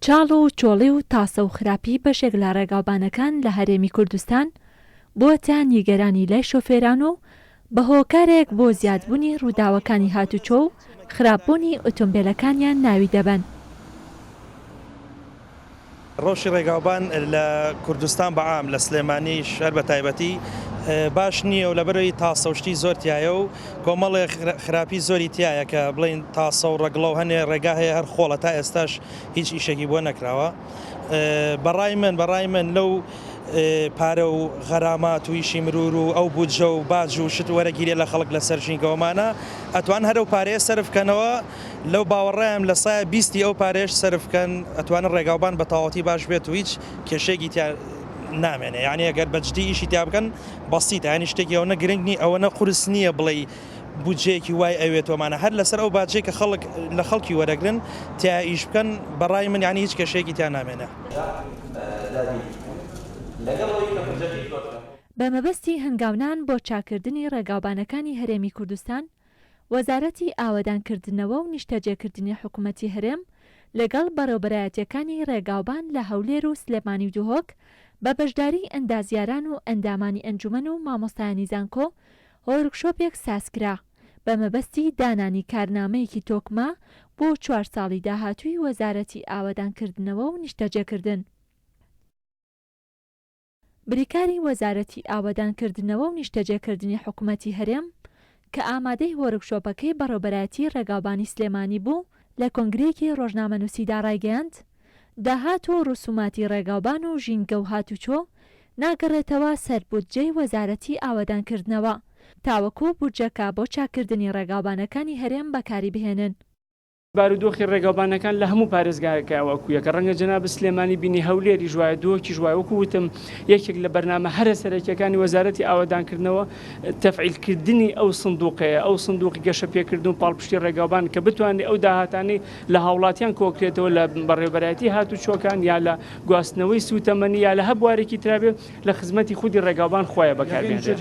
چاڵ و چۆڵی و تاسە و خراپی بەشێک لە ڕێگاوبانەکان لە هەرێمی کوردستان بووەتە نیگەرانی لای شۆفێران و بە هۆکارێک بۆ زیادبوونی ڕووداوەکانی هاتوچۆ و خراپبوونی ئۆتۆمبیلەکانیان ناوی دەبن. ڕۆژی ڕێگاوبان لە کوردستان بەعام لە سلێمانی شەر بە تایبەتی باش نییە و لەبەرەوەی تاسەشتی زۆر تایە و کۆمەڵی خراپی زۆری تایە کە بڵین تاسە و ڕەگڵە و هەنێ ڕێگا هەیە هەر خۆڵە تا ئێستاش هیچ ئیشێکی بۆ نەکراوە. بەڕای من لەو پارە و غەرامات و ئیشی مرور و ئەو بودجە و باج و شت وەرەگیرێ لە خەڵک لە سەرژینگەوەمانە ئەتوان هەرو پارەیە سەرفکەنەوە لەو باوەڕێم لە سایە 20 ئەو پارێش سەرفکەن ئەتوانن ڕێگاوبان بە تەواوەتی باش بێت و هیچ کێشێکی نامێنێ. یعنی ئەگەر بەجددی ئیشی تیا بکەن بەسیتە، ینی شتێکی ئەوە گرنگ نی ئەوەنە قورس نییە بڵێ بودجەیەکی وای ئەوێتۆمانە هەر لەسەر ئەو باجێک کە خەڵک لە خەڵکی وەرەگرن تیا ئیش بکەن بەڕای من یعنی هیچ کێشەیەکی تیا نامێنێ. بە مەبەستی هەنگاونان بۆ چاکردنی ڕێگاوبانەکانی هەرێمی کوردستان، وەزارەتی ئاوەدانکردنەوە و نیشتەجێکردنی حکوومەتی هەرێم لەگەڵ بەڕێوەبەرایەتیەکانی ڕێگاوبان لە هەولێر و سلێمانی و دوهۆک بە بەشداری ئەندازیاران و ئەندامانی ئەنجومەن و مامۆستایانی زانکۆ وەرکشۆپێک سازکرا بە مەبەستی دانانی کارنامەیەکی تۆکمە بۆ 4 ساڵی داهاتووی وەزارەتی ئاوەدانکردنەوە و نیشتەجێکردن. بریکاری وەزارەتی ئاوەدانکردنەوە و نیشتەجێکردنی حکوومەتی هەرێم کە ئامادەی وەرکشۆپەکەی بەڕێوەبەرایەتی ڕێگاوبانی سلێمانی بوو لە کۆنگرەیەکی ڕۆژنامەنووسیدا ڕایگەیاند داهات و ڕوسوماتی ڕێگاوبان و ژینگە و هاتوچۆ ناگەڕێتەوە سەر بودجەی وەزارەتی ئاوەدانکردنەوە تاوەکو بودجەکە بۆ چاکردنی ڕێگاوبانەکانی هەرێم بەکاری بهێنن. بارودۆخی ڕێگاوبانەکان لە هەموو پارێزگاکەوە کویە کە ڕەنگە جەناب سلێمانی بینی هەولێری ژوایە دۆکی ژوای وەکو وتم یەکێک لە بەرنامە هەرە سەرەکیەکانی وەزارەتی ئاوەدانکردنەوە تەفعیلکردنی ئەو سندوقەیە ئەو سندوقی گەشە پێکردن و پاڵپشتی ڕێگاوبان کە بتوانێت ئەو داهاتانی لە هاوڵاتیان کۆکرێتەوە لە بەڕێوەبەرایەتی هاتوچۆکان یا لە گواستنەوەی سوتەمەنی یا لە هەبوارێکی ترابێ لە خزمەتی خودی ڕێگاوبان خۆیە بەکاربێنرێت.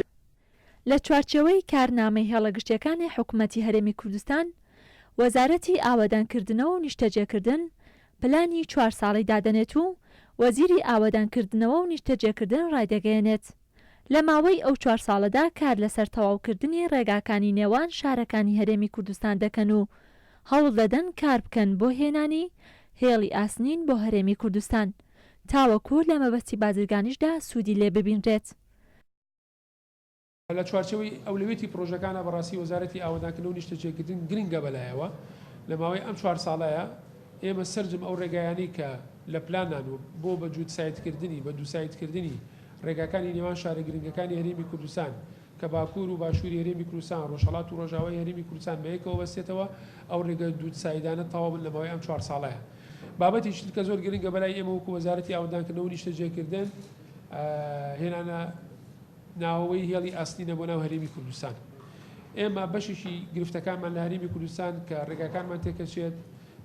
لە چوارچێوەی کارنامەی هێڵەگشتیەکانی حکوومەتی هەرێمی کوردستان وەزارەتی ئاوەدانکردنەوە و نیشتەجێکردن پلانی 4 ساڵی دادەنێت و وەزیری ئاوەدانکردنەوە و نیشتەجێکردن ڕایدەگەیەنێت. لە ماوەی ئەو 4 ساڵەدا کار لەسەر تەواوکردنی ڕێگاکانی نێوان شارەکانی هەرێمی کوردستان دەکەن و هەوڵ دەدەن کار بکەن بۆ هێنانی هێڵی ئاسنین بۆ هەرێمی کوردستان تاوەکو لە مەبەستی بازرگانیشدا سوودی لێ ببینرێت. لە چوارچەوەی ئەولوێتی پرۆژەکانە بەڕاستی وەزارەتی ئاوەدانکردنەوە و نیشتەجێکردن گرنگە بەلایەوە لە ماوەی ئەم 4 ساڵەیە ئێمە سەرجم ئەو ڕێگایانی کە لە پلانان و بۆ بە جوود سایتکردنی بە دوو سایتکردنی ڕێگاکانی نێوان شارە گرنگەکانی هەرێمی کوردستان کە باکوور و باشووری هەرێمی کوردستان ڕۆژهەڵات و ڕۆژاوای هەرێمی کوردستان بەیەکەوە بەستێتەوە ئەو ڕێگە دوو سایدانە تەواو لە ماوەی ئەم 4 ساڵەیە. بابەتی شت کە زۆر گرنگە بەلای ئێمە وەکو وەزارەتی ئاوەدانکردنەوە و نیشتەجێکردن هێنانە ناوەوەی هێڵی ئاستینە بۆ ناو هەرێمی کوردستان. ئێمە بەشێکی گرفتەکانمان لە هەرێمی کوردستان کە ڕێگاکانمان تێکەچێت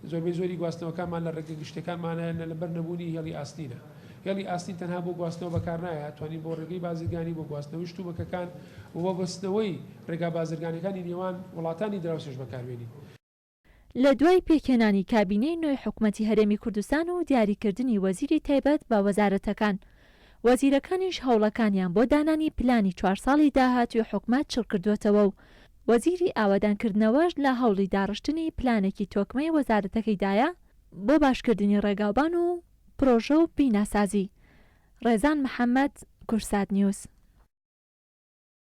زۆربەی زۆری گواستنەوەکانمان لە ڕێگە گشتەکانمانە لەبەر نەبوونی هێڵی ئاستینە. هێڵی ئاستین تەنها بۆ گواستنەوە بەکار نایە، توانین بۆ ڕێگەی بازرگانی بۆ گواستنەوەی شتومەکەکان و وەبەستنەوەی ڕێگا بازرگانەکانی نێوان وڵاتانی دراوسێش بەکاربێنین. لە دوای پێکهێنانی کابینەی نوێی حکوومەتی هەرێمی کوردستان و دیاریکردنی وەزیری تایبەت بە وەزارەتەکان وەزیرەکانیش هەوڵەکانیان بۆ دانانی پلانی 4 ساڵی داهاتوی حکوومەت چڕ کردوێتەوە و وەزیری ئاوەدانکردنەوەش لە هەوڵی داڕشتنی پلانێکی تۆکمەی وەزارەتەکەیدایە بۆ باشکردنی ڕێگاوبان و پرۆژە و بیناسازی. ڕێزان محەممەد، کورسات نیوز.